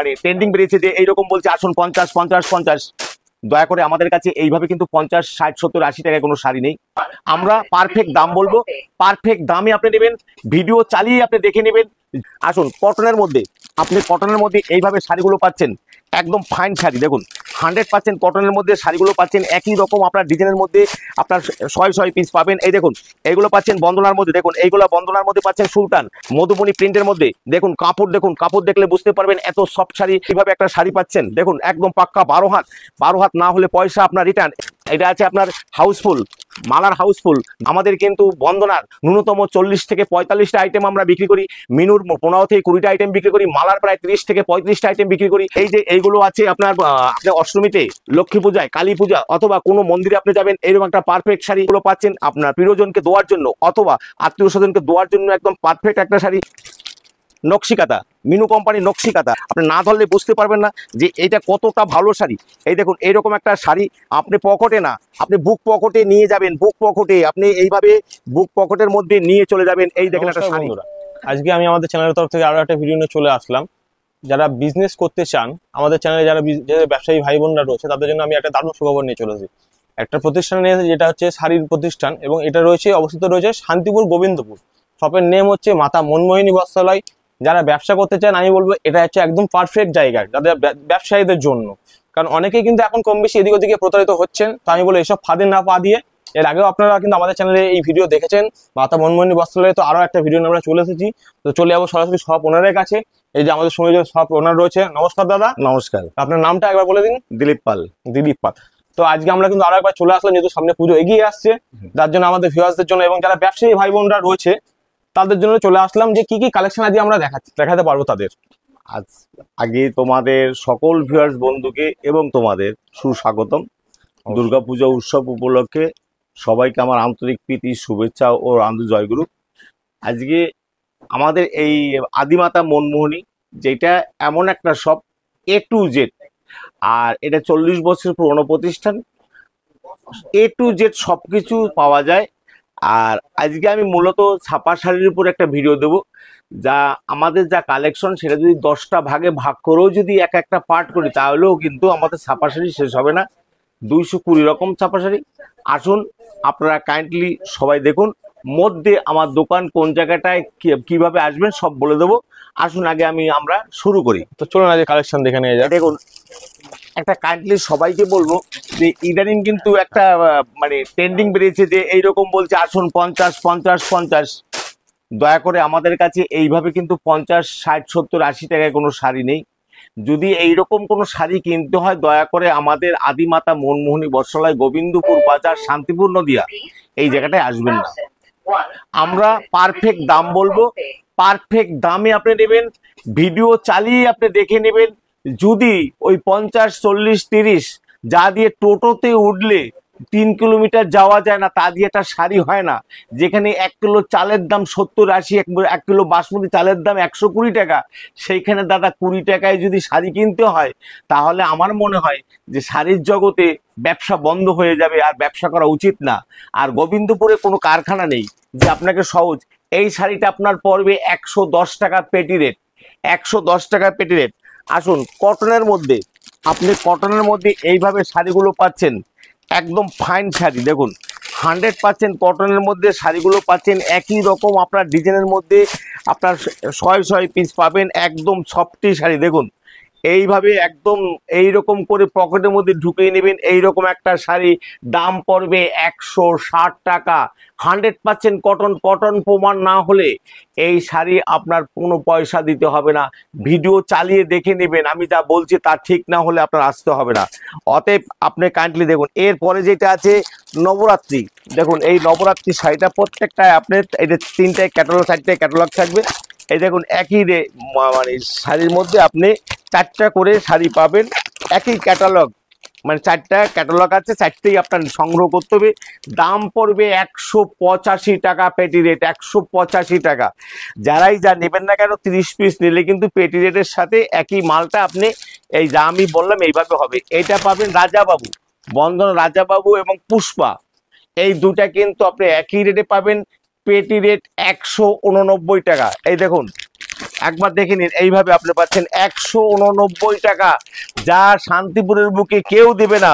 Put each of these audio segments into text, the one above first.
মানে ট্রেন্ডিং বেরিয়েছে যে এইরকম বলছে আসুন 50 50 50, দয়া করে আমাদের কাছে এইভাবে কিন্তু 50 60 70 80 টাকায় কোনো শাড়ি নেই। আমরা পারফেক্ট দাম বলবো, পারফেক্ট দামে আপনি নেবেন, ভিডিও চালিয়ে আপনি দেখে নেবেন। আসুন কটনের মধ্যে, আপনি কটনের মধ্যে এইভাবে শাড়িগুলো পাচ্ছেন, একদম ফাইন শাড়ি দেখুন, 100% কটনের মধ্যে শাড়িগুলো পাচ্ছেন। একই রকম আপনার ডিজাইনের মধ্যে আপনার 6 পিস পাবেন। এই দেখুন এইগুলো পাচ্ছেন বন্দনার মধ্যে, দেখুন এইগুলো বন্দনার মধ্যে পাচ্ছেন সুলতান মধুবনী প্রিন্টের মধ্যে। দেখুন কাপড়, দেখুন কাপড় দেখলে বুঝতে পারবেন এত সফট শাড়ি কিভাবে একটা শাড়ি পাচ্ছেন। দেখুন একদম পাক্কা 12 হাত, 12 হাত না হলে পয়সা আপনার রিটার্ন। এটা আছে আপনার হাউসফুল, মালার হাউসফুল। আমাদের কিন্তু বন্দনার ন্যূনতম 40 থেকে 45টা আইটেম আমরা বিক্রি করি, মিনুর 15 থেকে 20টা আইটেম বিক্রি করি, মালার প্রায় 30 থেকে 35টা আইটেম বিক্রি করি। এই যে এইগুলো আছে আপনার অষ্টমীতে, লক্ষ্মী পূজায়, কালী পূজা অথবা কোনো মন্দিরে আপনি যাবেন, এরকম একটা পারফেক্ট শাড়িগুলো পাচ্ছেন আপনার প্রিয়জনকে দেওয়ার জন্য অথবা আত্মীয় স্বজনকে দেওয়ার জন্য। একদম পারফেক্ট একটা শাড়ি, নকশিকাতা, মিনু কোম্পানি নকশিকাতা। আপনি না ধরলে বুঝতে পারবেন না যে এটা কতটা ভালো শাড়ি। এই দেখুন এইরকম একটা শাড়ি আপনি পকেটে না, আপনি বুক পকেটে নিয়ে যাবেন, বুক পকেটে আপনি এইভাবে বুক পকেটের মধ্যে নিয়ে চলে যাবেন। এই দেখেন একটা শাড়ি। আজকে আমি আমাদের চ্যানেলের তরফ থেকে আরো একটা ভিডিও নিয়ে চলে আসলাম। যারা বিজনেস করতে চান, আমাদের চ্যানেলে যারা ব্যবসায়ী ভাই বোনরা রয়েছে তাদের জন্য আমি একটা দারুণ সুখবর নিয়ে চলেছি। একটা প্রতিষ্ঠান নিয়েছে যেটা হচ্ছে শাড়ির প্রতিষ্ঠান, এবং এটা রয়েছে অবস্থিত রয়েছে শান্তিপুর গোবিন্দপুর। শপের নেম হচ্ছে মাতা মনমোহিনী বস্ত্রালয়। যারা ব্যবসা করতে চান আমি বলবো এটা হচ্ছে একদম পারফেক্ট জায়গা যাদের ব্যবসায়ীদের জন্য, কারণ অনেকেই কিন্তু এখন কম বেশি এদিক ওদিকে প্রতারিত হচ্ছেন। তো আমি বলবো এসব ফাঁদে না পা দিয়ে, এর আগেও আপনারা কিন্তু আমাদের চ্যানেলে এই ভিডিও দেখেছেন মাতা মনমোহিনী বস্ত্রালয়ে, তো আরো একটা ভিডিও নিয়ে আমরা চলে এসেছি। তো চলে যাবো সরাসরি সব ওনারের কাছে। এই যে আমাদের সঙ্গে সব ওনার রয়েছে। নমস্কার দাদা। নমস্কার। আপনার নামটা একবার বলে দিন। দিলীপ পাল। দিলীপ পাল। তো আজকে আমরা কিন্তু আরো একবার চলে আসলাম, যেহেতু সামনে পুজো এগিয়ে আসছে, যার জন্য আমাদের ভিউয়ার্সদের জন্য এবং যারা ব্যবসায়ী ভাই বোনরা রয়েছে তাদের জন্য চলে আসলাম যে কি কি কালেকশন আজকে আমরা দেখাতে পারবো তাদের। আজ আগে তোমাদের সকল ভিউয়ার্স বন্ধুকে এবং তোমাদের সুস্বাগতম। দুর্গাপূজা উৎসব উপলক্ষে সবাইকে আমার আন্তরিক প্রীতি, শুভেচ্ছা ও আন্তরিক জয়গুরু। আজকে আমাদের এই আদিমাতা মনমোহিনী, যেটা এমন একটা শপ A to Z, আর এটা 40 বছর পুরনো প্রতিষ্ঠান। A to Z সবকিছু পাওয়া যায়। আর আজকে আমি মূলত ছাপা শাড়ির উপর একটা ভিডিও দেব। যা আমাদের যা কালেকশন সেটা যদি 10টা ভাগে ভাগ করেও যদি একটা পার্ট করি তাহলেও কিন্তু আমাদের ছাপা শাড়ি শেষ হবে না। 220 রকম ছাপা শাড়ি। আসুন আপনারা কাইন্ডলি সবাই দেখুন। মধ্যে আমার দোকান কোন জায়গাটায় কিভাবে আসবেন সব বলে দেবো। আসুন আগে আমরা শুরু করি। তো চলুন আজকে কালেকশন দেখে নিয়ে যাই। দেখুন একটা কাইন্ডলি সবাইকে বলবো যে ইদানিং কিন্তু একটা মানে ট্রেন্ডিং বেরিয়েছে যে এইরকম বলছে আসুন 50 50 50, দয়া করে আমাদের কাছে এইভাবে কিন্তু 50 60 70 80 টাকায় কোনো শাড়ি নেই। যদি এইরকম কোনো শাড়ি কিনতে হয় দয়া করে আমাদের আদিমাতা মনমোহিনী বস্ত্রালয়, গোবিন্দপুর বাজার, শান্তিপুর নদিয়া, এই জায়গাটায় আসবেন না। আমরা পারফেক্ট দাম বলবো, পারফেক্ট দামে আপনি নেবেন, ভিডিও চালিয়ে আপনি দেখে নেবেন। যদি ওই 50 40 30 যা দিয়ে টোটোতে উঠলে 3 কিলোমিটার যাওয়া যায় না, তা দিয়ে একটা শাড়ি হয় না। যেখানে 1 কিলো চালের দাম 70 80, 1 কিলো বাসমতি চালের দাম 120 টাকা, সেইখানে দাদা 20 টাকায় যদি শাড়ি কিনতে হয় তাহলে আমার মনে হয় যে শাড়ির জগতে ব্যবসা বন্ধ হয়ে যাবে, আর ব্যবসা করা উচিত না। আর গোবিন্দপুরে কোনো কারখানা নেই যে আপনাকে সহজ এই শাড়িটা আপনার পড়বে 110 টাকা পেটি রেট, 110 টাকা পেটি রেট। আসুন কটনের মধ্যে, আপনি কটনের মধ্যে এইভাবে শাড়িগুলো পাচ্ছেন, একদম ফাইন শাড়ি। দেখুন 100% কটনের মধ্যে শাড়িগুলো পাচ্ছেন। একই রকম আপনার ডিজাইনের মধ্যে আপনার 6 পিস পাবেন, একদম সফটি শাড়ি। দেখুন এইভাবে একদম এইরকম করে পকেটের মধ্যে ঢুকিয়ে নেবেন। এইরকম একটা শাড়ি দাম পড়বে 160 টাকা। 100% কটন, কটন প্রমাণ না হলে এই শাড়ি আপনার কোনো পয়সা দিতে হবে না। ভিডিও চালিয়ে দেখে নেবেন, আমি যা বলছি তা ঠিক না হলে আপনার আসতে হবে না। অতএব আপনি কাইন্ডলি দেখুন। এরপরে যেটা আছে নবরাত্রি, দেখুন এই নবরাত্রি শাড়িটা প্রত্যেকটায় আপনার এটা 3টায় ক্যাটালগ, 4টায় ক্যাটালগ থাকবে। এই দেখুন একই মানে শাড়ির মধ্যে আপনি 4টা করে শাড়ি পাবেন, একই ক্যাটালগ, মানে 4টা ক্যাটালগ আছে, 4টেই আপনার সংগ্রহ করতে হবে। দাম পড়বে 185 টাকা পেটি রেট, 185 টাকা। যারাই যা নেবেন না কেন 30 পিস নিলে কিন্তু পেটি রেটের সাথে একই মালটা আপনি এই যা আমি বললাম এইভাবে হবে। এটা পাবেন রাজাবাবু, বন্ধন রাজাবাবু এবং পুষ্পা, এই দুটা কিন্তু আপনি একই রেটে পাবেন। পেটি রেট 189 টাকা। এই দেখুন একবার দেখে নিন, এইভাবে আপনি পাচ্ছেন 189 টাকা, যা শান্তিপুরের বুকে কেউ দেবে না।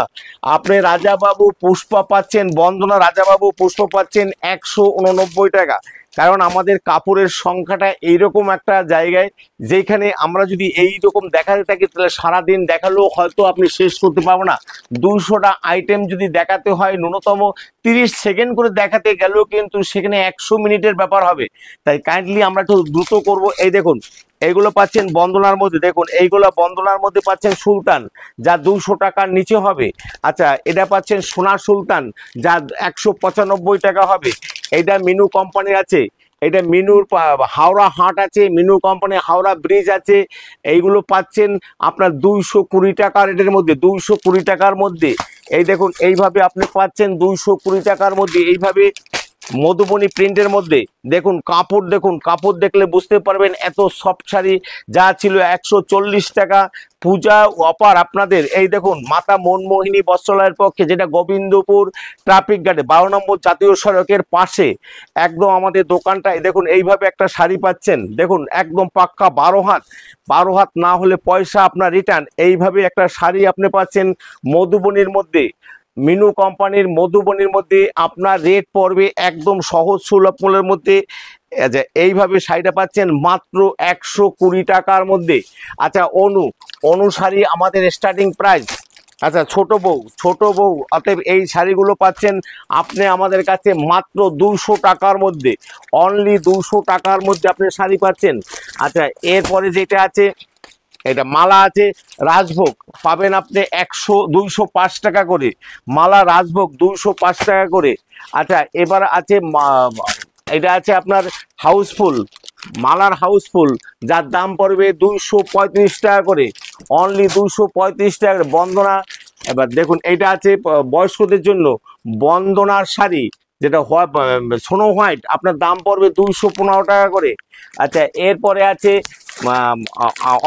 আপনি রাজাবাবু পুষ্পা পাচ্ছেন, বন্দনা রাজাবাবু পুষ্প পাচ্ছেন 189 টাকা। কারণ আমাদের কাপড়ের সংখ্যাটা এইরকম একটা জায়গায়, যেখানে আমরা যদি এইরকম দেখাতে থাকি তাহলে সারাদিন দেখালেও হয়তো আপনি শেষ করতে পারবো না। 200টা আইটেম যদি দেখাতে হয়, ন্যূনতম 30 সেকেন্ড করে দেখাতে গেলেও কিন্তু সেখানে 100 মিনিটের ব্যাপার হবে। তাই কাইন্ডলি আমরা একটু দ্রুত করব। এই দেখুন, এইগুলো পাচ্ছেন বন্দনার মধ্যে, দেখুন এইগুলো বন্দনার মধ্যে পাচ্ছেন সুলতান, যা 200 টাকার নিচে হবে। আচ্ছা, এটা পাচ্ছেন সোনার সুলতান, যা 195 টাকা হবে। এইটা মিনু কোম্পানি আছে, এটা মিনুর হাওড়া হাট আছে, মিনু কোম্পানি হাওড়া ব্রিজ আছে। এইগুলো পাচ্ছেন আপনার 220 টাকা রেটের মধ্যে, 220 টাকার মধ্যে। এই দেখুন, এইভাবে আপনি পাচ্ছেন 220 টাকার মধ্যে, এইভাবে মধুবনী প্রিন্টের মধ্যে। দেখুন কাপড়, দেখুন কাপড় দেখলে বুঝতে পারবেন এত সফট শাড়ি, যা ছিল 140 টাকা। পূজা অফার আপনাদের, এই দেখুন মাতা মনমোহিনী বস্ত্রালয়ের পক্ষে, যেটা গোবিন্দপুর ট্রাফিক গার্ডে 12 নম্বর জাতীয় সড়কের পাশে একদম আমাদের দোকানটা। দেখুন এইভাবে একটা শাড়ি পাচ্ছেন, দেখুন একদম পাক্কা 12 হাত, 12 হাত না হলে পয়সা আপনার রিটার্ন। এইভাবে একটা শাড়ি আপনি পাচ্ছেন মধুবনীর মধ্যে, মিনু কোম্পানির মধুবনীর মধ্যে। আপনার রেট পড়বে একদম সহজ সুলভ মূল্যের মধ্যে। এইভাবে শাড়িটা পাচ্ছেন মাত্র 120 টাকার মধ্যে। আচ্ছা, অনু শাড়ি আমাদের স্টার্টিং প্রাইস। আচ্ছা, ছোট বউ, অতএব এই শাড়িগুলো পাচ্ছেন আপনি আমাদের কাছে মাত্র 200 টাকার মধ্যে, অনলি 200 টাকার মধ্যে আপনি শাড়ি পাচ্ছেন। আচ্ছা, এরপরে যেটা আছে, এটা মালা আছে, রাজভোগ পাবেন আপনি 205 টাকা করে, মালা রাজভোগ 205 টাকা করে। আচ্ছা, এবার আছে এটা আছে আপনার হাউসফুল, মালার হাউসফুল, যার দাম পড়বে 235 টাকা করে, অনলি 235 টাকা করে। বন্দনা, এবার দেখুন এইটা আছে বয়স্কদের জন্য বন্দনার শাড়ি, যেটা স্নো হোয়াইট, আপনার দাম পড়বে 215 টাকা করে। আচ্ছা, এরপরে আছে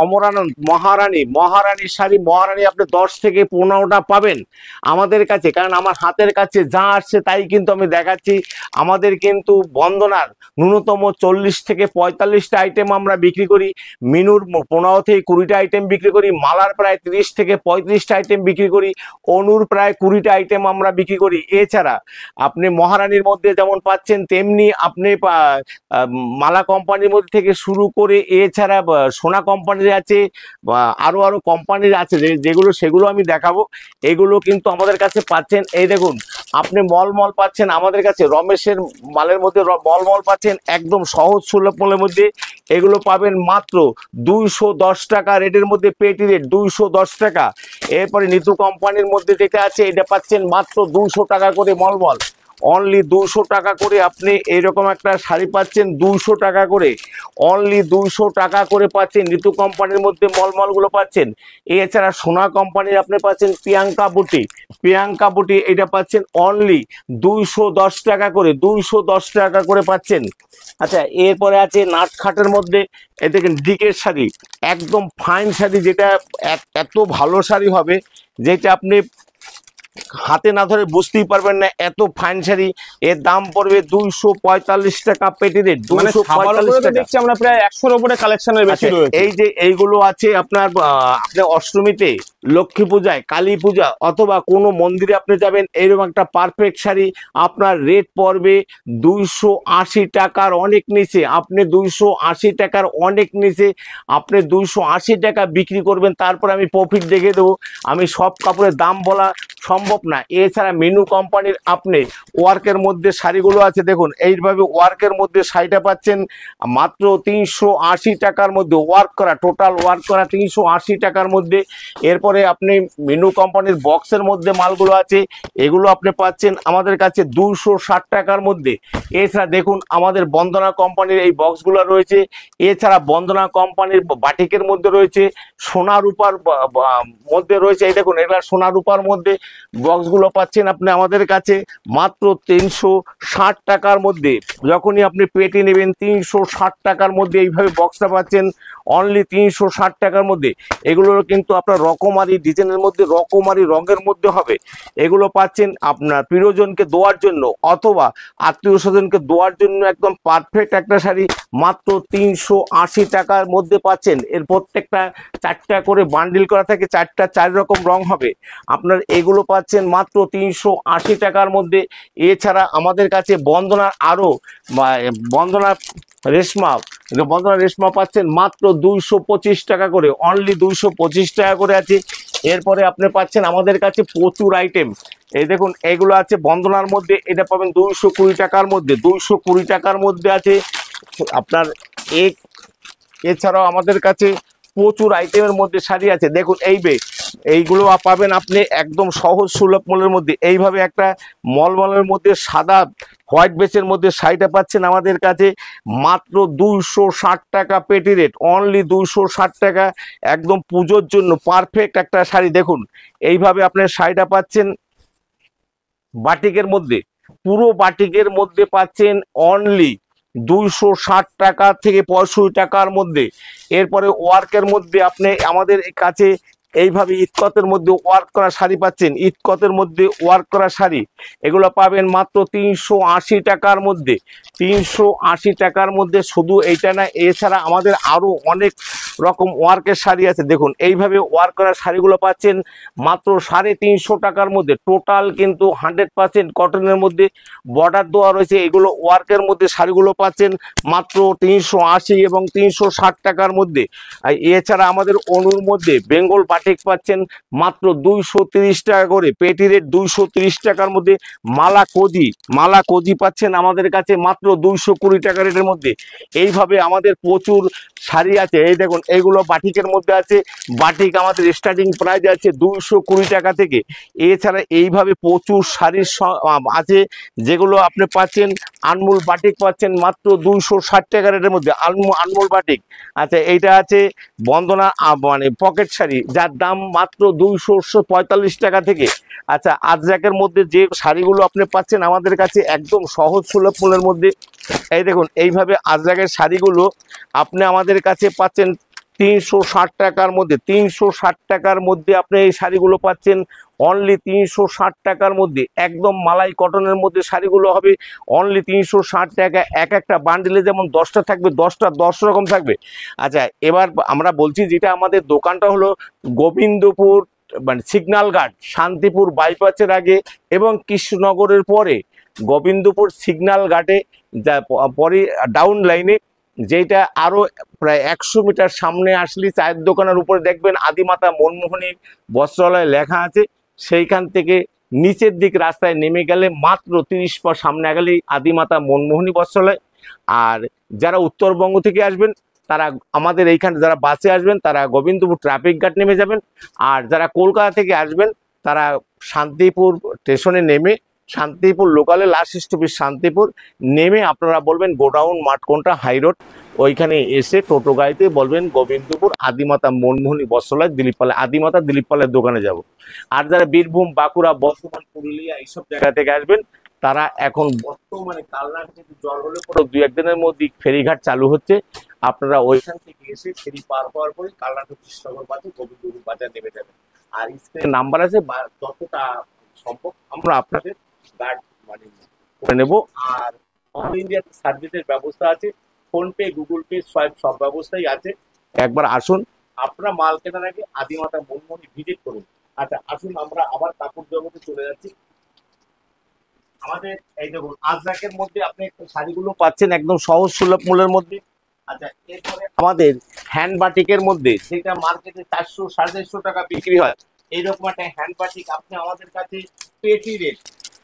অমরানন্দ মহারানীর শাড়ি, মহারানী আপনি 10 থেকে 15টা পাবেন আমাদের কাছে। কারণ আমার হাতের কাছে যা আসছে তাই কিন্তু আমি দেখাচ্ছি। আমাদের কিন্তু বন্দনার ন্যূনতম 40 থেকে 45টা আইটেম আমরা বিক্রি করি, মিনুর 15 থেকে 20টা আইটেম বিক্রি করি, মালার প্রায় 30 থেকে 35টা আইটেম বিক্রি করি, অনুর প্রায় 20টা আইটেম আমরা বিক্রি করি। এছাড়া আপনি মহারানীর মধ্যে যেমন পাচ্ছেন, তেমনি আপনি মালা কোম্পানির মধ্যে থেকে শুরু করে, এছাড়া সোনা কোম্পানির আছে, আরো কোম্পানির আছে, সেগুলো আমি দেখাবো। এগুলো কিন্তু আমাদের কাছে পাচ্ছেন। এই দেখুন, আপনি মলমল পাচ্ছেন আমাদের কাছে, রমেশের মালের মধ্যে মলমল পাচ্ছেন একদম সহজ সুলভ মূল্যের মধ্যে। এগুলো পাবেন মাত্র 210 টাকা রেটের মধ্যে, পেটি রেট 210 টাকা। এরপরে নিতু কোম্পানির মধ্যে যেটা আছে, এটা পাচ্ছেন মাত্র 200 টাকা করে মলমল, অনলি 200 টাকা করে। আপনি এইরকম একটা শাড়ি পাচ্ছেন 200 টাকা করে, অনলি 200 টাকা করে পাচ্ছেন। নিতু কোম্পানির মধ্যে মলমলগুলো পাচ্ছেন। এছাড়া সোনা কোম্পানির আপনি পাচ্ছেন প্রিয়াঙ্কা বুটি, এটা পাচ্ছেন অনলি 210 টাকা করে, 210 টাকা করে পাচ্ছেন। আচ্ছা, এরপরে আছে নাটখাটের মধ্যে, এ দেখেন ডিকের শাড়ি, একদম ফাইন শাড়ি, যেটা এত ভালো শাড়ি হবে যেটা আপনি হাতে না ধরে বুঝতেই পারবেন না, এত ফাইন শাড়ি। এর দাম পড়বে 245 টাকা, পেটি রেট 245 টাকা। দেখছি আমরা প্রায় 100-এর উপরে কালেকশনের বেশি রয়েছে। এই যে এইগুলো আছে আপনার অষ্টমীতে, লক্ষ্মী পূজায়, কালী পূজা, অথবা কোনো মন্দিরে আপনি যাবেন, এইরকম একটা পারফেক্ট শাড়ি আপনার রেট পড়বে 280 টাকার অনেক নিচে। আপনি 280 টাকার অনেক নিচে, আপনি 280 টাকা বিক্রি করবেন, তারপর আমি প্রফিট দেখে দেবো। আমি সব কাপড়ের দাম বলা সম্ভব না। এছাড়া মিনু কোম্পানির আপনি ওয়ার্কের মধ্যে শাড়িগুলো আছে, দেখুন এইভাবে ওয়ার্কের মধ্যে শাড়িটা পাচ্ছেন মাত্র 380 টাকার মধ্যে, ওয়ার্ক করা, টোটাল ওয়ার্ক করা 380 টাকার মধ্যে। এরপরে আপনি মিনু কোম্পানির বক্সের মধ্যে মালগুলো আছে, এগুলো আপনি পাচ্ছেন আমাদের কাছে 260 টাকার মধ্যে। এছাড়া দেখুন আমাদের বন্দনা কোম্পানির এই বক্সগুলো রয়েছে। এছাড়া বন্দনা কোম্পানির বাটিকের মধ্যে রয়েছে, সোনা রূপার মধ্যে রয়েছে। এই দেখুন, এগুলা সোনা রূপার মধ্যে বক্সগুলো পাচ্ছেন আপনি আমাদের কাছে মাত্র 360 টাকার মধ্যে। যখনই আপনি পেটি নেবেন 360 টাকার মধ্যে এইভাবে বক্সটা পাচ্ছেন, অনলি 360 টাকার মধ্যে। এগুলোর কিন্তু আপনার রকম রকমারি ডিজাইনের মধ্যে, রকমারি রঙের মধ্যে হবে। এগুলো পাচ্ছেন আপনার প্রিয়জনকে দেওয়ার জন্য অথবা আত্মীয় স্বজনকে দেওয়ার জন্য একদম পারফেক্ট একটা শাড়ি মাত্র 380 টাকার মধ্যে পাচ্ছেন। এর প্রত্যেকটা 4টা করে বান্ডিল করা থাকে, 4টা 4 রকম রং হবে। আপনার এগুলো পাচ্ছেন মাত্র 380 টাকার মধ্যে। এছাড়া আমাদের কাছে বন্দনার আরও বন্দনা রেশমা পাচ্ছেন মাত্র 225 টাকা করে, অনলি 225 টাকা করে আছে। এরপরে আপনি পাচ্ছেন আমাদের কাছে প্রচুর আইটেম। এই দেখুন এগুলো আছে বন্দনার মধ্যে, এটা পাবেন 220 টাকার মধ্যে, 220 টাকার মধ্যে আছে আপনার। এছাড়াও আমাদের কাছে প্রচুর আইটেমের মধ্যে শাড়ি আছে। দেখুন এইগুলো পাবেন আপনি একদম সহজ সুলভ মূল্যের মধ্যে। এইভাবে একটা মলমলের মধ্যে সাদা হোয়াইট বেসের মধ্যে শাড়িটা পাচ্ছেন আমাদের কাছে মাত্র 260 টাকা পেটি রেট, অনলি 260 টাকা। একদম পুজোর জন্য পারফেক্ট একটা শাড়ি। দেখুন এইভাবে আপনার শাড়িটা পাচ্ছেন বাটিকের মধ্যে, পুরো বাটিকের মধ্যে পাচ্ছেন অনলি 260 টাকা থেকে 65 টাকার মধ্যে। এরপরে ওয়ার্কের মধ্যে আপনি আমাদের কাছে এইভাবে ইতকতের মধ্যে ওয়ার্ক করা শাড়ি পাচ্ছেন, ইতকতের মধ্যে ওয়ার্ক করা শাড়ি এগুলো পাবেন মাত্র 380 টাকার মধ্যে, 380 টাকার মধ্যে। শুধু এইটা না, এছাড়া আমাদের আরও অনেক রকম ওয়ার্কের শাড়ি আছে। দেখুন এইভাবে ওয়ার্ক করা শাড়িগুলো পাচ্ছেন মাত্র 350 টাকার মধ্যে। টোটাল কিন্তু 100% কটনের মধ্যে বর্ডার দেওয়া রয়েছে। এগুলো ওয়ার্কের মধ্যে শাড়িগুলো পাচ্ছেন মাত্র 380 এবং 360 টাকার মধ্যে। আর এছাড়া আমাদের অনুর মধ্যে বেঙ্গল বাটিক পাচ্ছেন মাত্র 230 টাকা করে, পেটি রেট 230 টাকার মধ্যে। মালা কোজি পাচ্ছেন আমাদের কাছে মাত্র 220 টাকা রেটের মধ্যে। এইভাবে আমাদের প্রচুর শাড়ি আছে। এই দেখুন এইগুলো বাটিকের মধ্যে আছে, বাটিক আমাদের স্টার্টিং প্রাইস আছে 220 টাকা থেকে। এছাড়া এইভাবে প্রচুর শাড়ির আছে যেগুলো আপনি পাচ্ছেন। আনমোল বাটিক পাচ্ছেন মাত্র 260 টাকা রেটের মধ্যে, আনমোল বাটিক। আচ্ছা এইটা আছে বন্দনা মানে পকেট শাড়ি, যার দাম মাত্র 245 টাকা থেকে। আচ্ছা আজরাকের মধ্যে যে শাড়িগুলো আপনি পাচ্ছেন আমাদের কাছে একদম সহজ সুলভ মূল্যের মধ্যে। এই দেখুন এইভাবে আজরাকের শাড়িগুলো আপনি আমাদের কাছে পাচ্ছেন 360 টাকার মধ্যে, 360 টাকার মধ্যে আপনি এই শাড়িগুলো পাচ্ছেন অনলি 360 টাকার মধ্যে। একদম মালাই কটনের মধ্যে শাড়িগুলো হবে অনলি 360 টাকা। একটা বান্ডিলে যেমন 10টা থাকবে, 10টা 10 রকম থাকবে। আচ্ছা এবার আমরা বলছি যেটা আমাদের দোকানটা হলো গোবিন্দপুর মানে সিগন্যাল গার্ড, শান্তিপুর বাইপাসের আগে এবং কৃষ্ণনগরের পরে গোবিন্দপুর সিগন্যাল গার্ডে যা পরে ডাউন লাইনে, যেটা আরো প্রায় 100 মিটার সামনে আসলে চায়ের দোকানের উপরে দেখবেন আদিমাতা মনমোহনী বস্ত্রালয় লেখা আছে। সেইখান থেকে নিচের দিক রাস্তায় নেমে গেলে মাত্র 30 পা সামনে গেলেই আদিমাতা মনমোহনী বস্ত্রালয়। আর যারা উত্তরবঙ্গ থেকে আসবেন তারা আমাদের এইখানে, যারা বাসে আসবেন তারা গোবিন্দপুর ট্রাফিক গার্ড নেমে যাবেন। আর যারা কলকাতা থেকে আসবেন তারা শান্তিপুর স্টেশনে নেমে, শান্তিপুর লোকালে লাস্ট স্টপেজ শান্তিপুর নেমে আপনারা বলবেন গোডাউন মাঠ কোনটা হাই রোড, ওইখানে এসে টোটো গাড়িতে বলবেন গোবিন্দপুর আদিমাতা মনমোহনী বস্ত্রালয় দিলীপ পালে, আদিমাতা দিলীপ পালের দোকানে যাব। আর যারা বীরভূম, বাঁকুড়া, বর্ধমান, পুরুলিয়া এইসব জায়গা থেকে আসবেন তারা এখন বর্তমানে কালনার থেকে জল হলে পরে 2-1 দিনের মধ্যে ফেরিঘাট চালু হচ্ছে। আপনারা ওইখান থেকে এসে ফেরি পার হওয়ার পরে কালনা থেকে কৃষ্ণনগর বাজে গোবিন্দপুর বাজার নেমে যাবেন। আর স্ক্রিনে নাম্বার আছে, যতটা সম্ভব আমরা আপনাদের গার্ড মানে করে নেব। আর অল ইন্ডিয়া সার্ভিসের ব্যবস্থা আছে, ফোনপে, গুগল পে, সোয়াইপ সব ব্যবস্থাই আছে। একবার আসুন, আপনারা মাল কেনার আগে আদিমাতা মনমোহনী ভিজিট করুন। আচ্ছা আসুন আমরা আবার কাপড় জগতে চলে যাচ্ছি। আমাদের এই দেখুন আজরাকের মধ্যে আপনি শাড়িগুলো পাচ্ছেন একদম সহজ সুলভ মূল্যের মধ্যে। আচ্ছা এরপরে আমাদের হ্যান্ড বাটিকের মধ্যে, সেটা মার্কেটে 400-450 টাকা বিক্রি হয়, এইরকম একটা হ্যান্ড বাটিক আপনি আমাদের কাছে পেটি রেট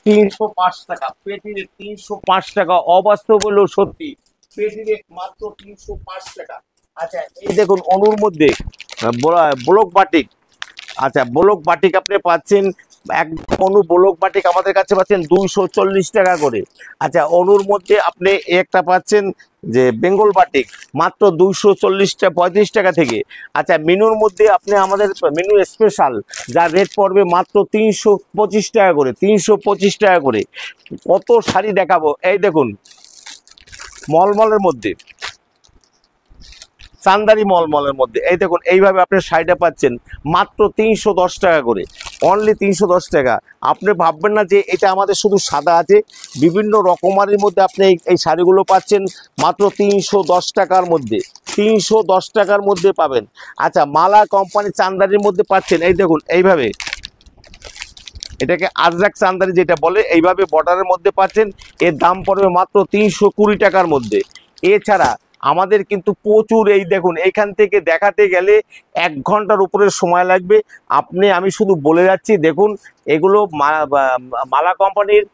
305 টাকা, পেটি রেট 305 টাকা। অবাস্তব হলেও সত্যি, পেটি রেট মাত্র 305 টাকা। আচ্ছা এই দেখুন অনুর মধ্যে ব্লক বাটিক। আচ্ছা ব্লক বাটিক আপনি পাচ্ছেন একদম অনু ব্লক বাটিক আমাদের কাছে পাচ্ছেন 240 টাকা করে। আচ্ছা অনুর মধ্যে আপনি একটা পাচ্ছেন যে বেঙ্গল বাটিক মাত্র 235 টাকা থেকে। আচ্ছা মিনুর মধ্যে আপনি আমাদের মিনু স্পেশাল যার রেট পড়বে মাত্র 325 টাকা করে, 325 টাকা করে। কত শাড়ি দেখাবো, এই দেখুন মলমলের মধ্যে চান্দারি মলমলের মধ্যে এই দেখুন এইভাবে আপনি শাড়িটা পাচ্ছেন মাত্র 310 টাকা করে, অনলি 310 টাকা। আপনি ভাববেন না যে এটা আমাদের শুধু সাদা আছে, বিভিন্ন রকমারির মধ্যে আপনি এই শাড়িগুলো পাচ্ছেন মাত্র 310 টাকার মধ্যে, 310 টাকার মধ্যে পাবেন। আচ্ছা, মালা কোম্পানি চান্দারির মধ্যে পাচ্ছেন এই দেখুন এইভাবে, এটাকে আজরাক চান্দারি যেটা বলে, এইভাবে বর্ডারের মধ্যে পাচ্ছেন। এর দাম পড়বে মাত্র 320 টাকার মধ্যে। এছাড়া আমাদের কিন্তু প্রচুর, এই দেখুন এখান থেকে দেখাতে গেলে 1 ঘন্টার উপরে সময় লাগবে। আমি শুধু বলে যাচ্ছি, দেখুন এগুলো মালা কোম্পানির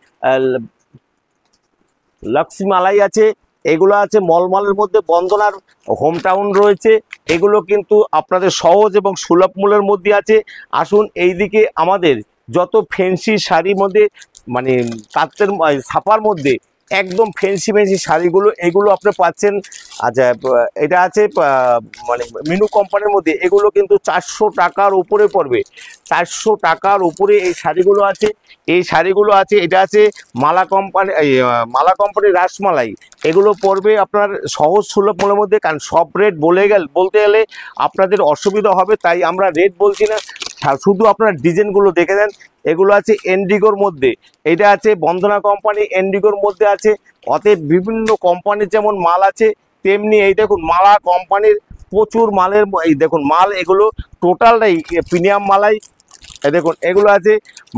লক্ষ্মী মালাই আছে, এগুলো আছে মলমলের মধ্যে, বন্দনার হোম টাউন রয়েছে। এগুলো কিন্তু আপনাদের সহজ এবং সুলভ মূল্যের মধ্যে আছে। আসুন এইদিকে আমাদের যত ফ্যান্সি শাড়ির মধ্যে মানে তাঁতের ছাপার মধ্যে একদম ফ্যান্সি ফ্যান্সি শাড়িগুলো, এগুলো আপনি পাচ্ছেন। আচ্ছা, এটা আছে মানে মিনু কোম্পানির মধ্যে, এগুলো কিন্তু 400 টাকার উপরে পড়বে, 400 টাকার উপরে এই শাড়িগুলো আছে। এই শাড়িগুলো আছে, এটা আছে মালা কোম্পানি, মালা কোম্পানির রাসমালাই, এগুলো পড়বে আপনার সহজ সুলভ মূল্যের মধ্যে। কারণ সব রেট বলতে গেলে আপনাদের অসুবিধা হবে, তাই আমরা রেট বলছি না, শুধু আপনার ডিজাইনগুলো দেখে দেন। এগুলো আছে এন্ডিগোর মধ্যে, এটা আছে বন্দনা কোম্পানি, এন্ডিগোর মধ্যে আছে। অতএব বিভিন্ন কোম্পানির যেমন মাল আছে, তেমনি এই দেখুন মালা কোম্পানির প্রচুর মালের, এই দেখুন মাল, এগুলো টোটালটাই প্রিমিয়াম মালাই। এই দেখুন এগুলো আছে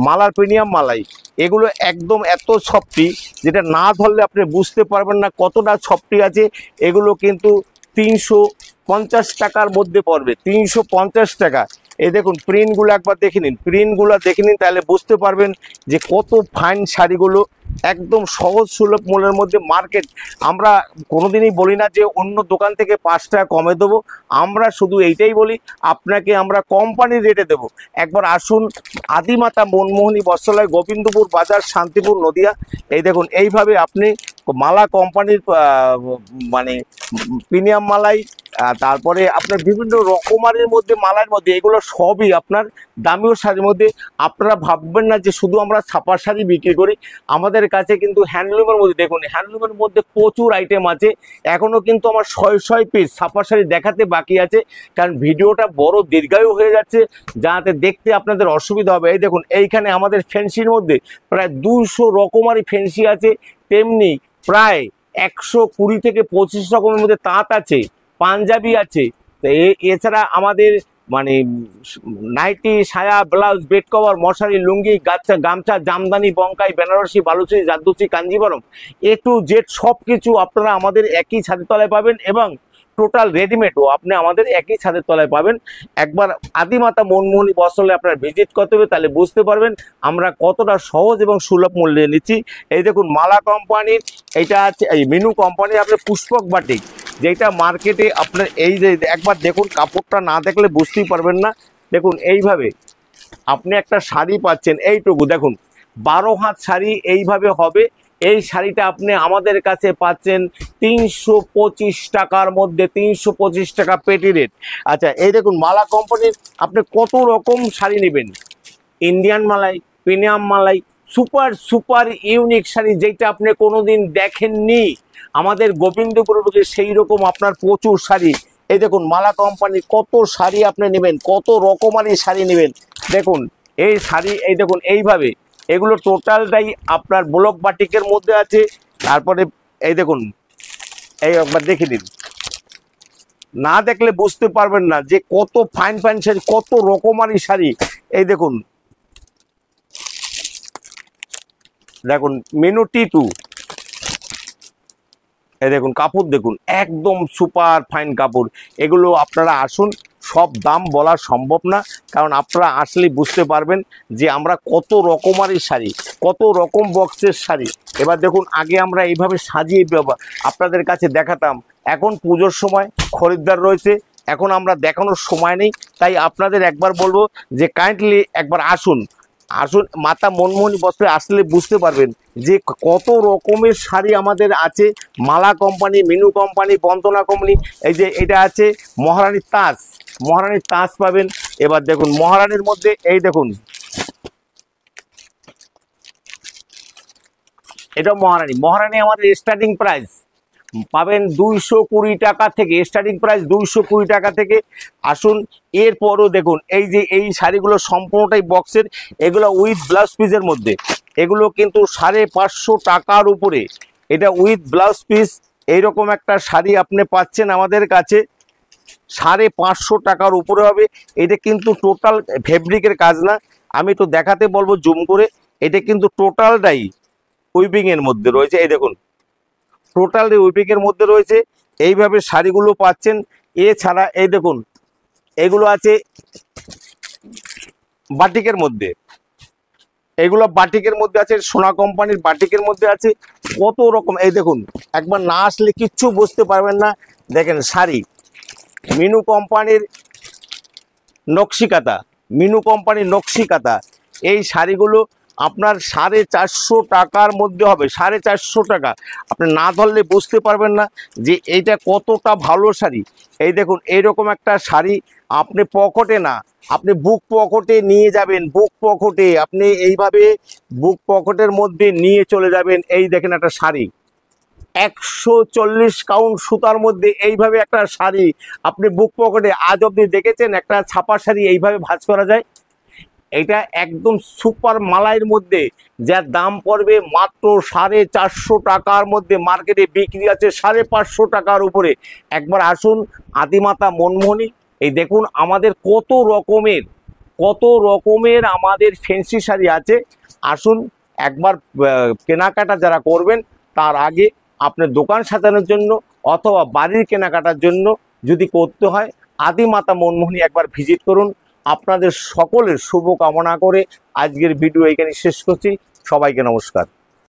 মালার প্রিমিয়াম মালাই, এগুলো একদম এত সফটি, যেটা না ধরলে আপনি বুঝতে পারবেন না কতটা সফটি আছে। এগুলো কিন্তু 350 টাকার মধ্যে পড়বে, 350 টাকা। এই দেখুন প্রিন্টগুলো একবার দেখে নিন, প্রিন্টগুলো দেখে নিন, তাহলে বুঝতে পারবেন যে কত ফাইন শাড়িগুলো, একদম সহজ সুলভ মূল্যের মধ্যে। মার্কেট আমরা কোনোদিনই বলি না যে অন্য দোকান থেকে 5 টাকা কমে দেবো, আমরা শুধু এইটাই বলি আপনাকে আমরা কোম্পানির রেটে দেবো। একবার আসুন আদিমাতা মনমোহনী বস্ত্রালয়, গোবিন্দপুর বাজার, শান্তিপুর, নদিয়া। এই দেখুন এইভাবে আপনি মালা কোম্পানির মানে প্রিমিয়াম মালাই, তারপরে আপনার বিভিন্ন রকমারির মধ্যে মালার মধ্যে, এগুলো সবই আপনার দামিও শাড়ির মধ্যে। আপনারা ভাববেন না যে শুধু আমরা ছাপার শাড়ি বিক্রি করি, আমাদের কাছে কিন্তু হ্যান্ডলুমের মধ্যে, দেখুন হ্যান্ডলুমের মধ্যে প্রচুর আইটেম আছে। এখনও কিন্তু আমার 100 পিস ছাপার শাড়ি দেখাতে বাকি আছে, কারণ ভিডিওটা বড় দীর্ঘায়ু হয়ে যাচ্ছে, যাতে দেখতে আপনাদের অসুবিধা হবে। এই দেখুন এইখানে আমাদের ফ্যান্সির মধ্যে প্রায় 200 রকমারি ফ্যান্সি আছে, তেমনি প্রায় 120 থেকে 25 রকমের মধ্যে তাঁত আছে, পাঞ্জাবি আছে। তো এছাড়া আমাদের মানে নাইটি, সায়া, ব্লাউজ, বেড কভার, মশারি, লুঙ্গি, গামছা, Jamdani, বঙ্কাই, Banarasi, Baluchari, zardozi, Kanjeevaram, A to Z সব কিছু আপনারা আমাদের একই ছাদের তলায় পাবেন, এবং টোটাল রেডিমেডও আপনি আমাদের একই ছাদের তলায় পাবেন। একবার আদিমাতা মনমোহনী বস্ত্রালয়ে আপনার ভিজিট করতে হবে, তাহলে বুঝতে পারবেন আমরা কতটা সহজ এবং সুলভ মূল্যে নিচ্ছি। এই দেখুন মালা কোম্পানির, এটা আছে এই মিনু কোম্পানির আপনার পুষ্পক বাটিক, যেটা মার্কেটে আপনার, এই যে একবার দেখুন, কাপড়টা না দেখলে বুঝতেই পারবেন না। দেখুন এইভাবে আপনি একটা শাড়ি পাচ্ছেন, এইটুকু দেখুন 12 হাত শাড়ি এইভাবে হবে। এই শাড়িটা আপনি আমাদের কাছে পাচ্ছেন 325 টাকার মধ্যে, 325 টাকা পেটি রেট। আচ্ছা, এই দেখুন মালা কোম্পানির আপনি কত রকম শাড়ি নেবেন, ইন্ডিয়ান মালাই, প্রিমিয়াম মালাই, সুপার সুপার ইউনিক শাড়ি, যেটা আপনি কোনোদিন দেখেননি আমাদের গোবিন্দপুরে, সেই রকম আপনার প্রচুর শাড়ি। এই দেখুন মালা কোম্পানির কত শাড়ি আপনি নেবেন, কত রকমারি শাড়ি নেবেন। দেখুন এই শাড়ি, এই দেখুন এইভাবে, এগুলো টোটালটাই আপনার ব্লক বাটিকের মধ্যে আছে। তারপরে এই দেখুন, এই একবার দেখে নিন, না দেখলে বুঝতে পারবেন না যে কত ফাইন ফাইন শাড়ি, কত রকমারি শাড়ি। এই দেখুন, দেখুন মেনু T2, এই দেখুন কাপড়, দেখুন একদম সুপার ফাইন কাপড়। এগুলো আপনারা আসুন, সব দাম বলা সম্ভব না, কারণ আপনারা আসলে বুঝতে পারবেন যে আমরা কত রকমারি শাড়ি, কত রকম বক্সের শাড়ি। এবার দেখুন, আগে আমরা এইভাবে সাজিয়ে আপনাদের কাছে দেখাতাম, এখন পুজোর সময় খরিদ্দার রয়েছে, এখন আমরা দেখানোর সময় নেই। তাই আপনাদের একবার বলবো যে কাইন্ডলি একবার আসুন, মাতা মনমোহনী বস্ত্রে আসলে বুঝতে পারবেন যে কত রকমের শাড়ি আমাদের আছে। মালা কোম্পানি, মিনু কোম্পানি, বন্দনা কোম্পানি, এই যে এটা আছে মহারানীর তাজ, মহারানীর তাজ পাবেন। এবার দেখুন মহারানীর মধ্যে, এই দেখুন এটা মহারানী, মহারানী আমাদের স্টার্টিং প্রাইস পাবেন 220 টাকা থেকে, স্টার্টিং প্রাইস 220 টাকা থেকে। আসুন এরপরও দেখুন এই যে এই শাড়িগুলো সম্পূর্ণটাই বক্সের, এগুলো উইথ ব্লাউজ পিসের মধ্যে, এগুলো কিন্তু 550 টাকার উপরে, এটা উইথ ব্লাউজ পিস এইরকম একটা শাড়ি আপনি পাচ্ছেন আমাদের কাছে 550 টাকার উপরে হবে। এটা কিন্তু টোটাল ফেব্রিকের কাজ না, আমি তো দেখাতে বলবো জুম করে, এটা কিন্তু টোটালটাই উইপিং এর মধ্যে রয়েছে। এই দেখুন টোটাল উইপিং এর মধ্যে রয়েছে, এইভাবে শাড়িগুলো পাচ্ছেন। এছাড়া এই দেখুন এগুলো আছে বাটিকের মধ্যে, এগুলো বাটিকের মধ্যে আছে, সোনা কোম্পানির বাটিকের মধ্যে আছে, কত রকম। এই দেখুন একবার না আসলে কিচ্ছু বুঝতে পারবেন না। দেখেন শাড়ি মিনু কোম্পানির নকশিকাতা, মিনু কোম্পানির নকশিকাতা, এই শাড়িগুলো আপনার 450 টাকার মধ্যে হবে, 450 টাকা। আপনি না ধরলে বুঝতে পারবেন না যে এইটা কতটা ভালো শাড়ি। এই দেখুন এইরকম একটা শাড়ি আপনি পকেটে না, আপনি বুক পকেটে নিয়ে যাবেন, বুক পকেটে আপনি এইভাবে বুক পকেটের মধ্যে নিয়ে চলে যাবেন। এই দেখেন একটা শাড়ি 140 কাউন্ট সুতার মধ্যে এইভাবে একটা শাড়ি আপনি বুক পকেটে, আজ অব্দি দেখেছেন একটা ছাপা শাড়ি এইভাবে ভাঁজ করা যায়? এটা একদম সুপার মালাইয়ের মধ্যে, যার দাম পড়বে মাত্র 450 টাকার মধ্যে, মার্কেটে বিক্রি আছে 550 টাকার উপরে। একবার আসুন আদিমাতা মনমোহনী, এই দেখুন আমাদের কত রকমের আমাদের ফ্যান্সি শাড়ি আছে। আসুন একবার কেনাকাটা যারা করবেন তার আগে আপনার দোকান সাজানোর জন্য অথবা বাড়ির কেনাকাটার জন্য যদি করতে হয়, আদিমাতা মনমোহনী একবার ভিজিট করুন। আপনাদের সকলের শুভ কামনা করে আজকের ভিডিও এখানে শেষ করছি। সবাইকে নমস্কার।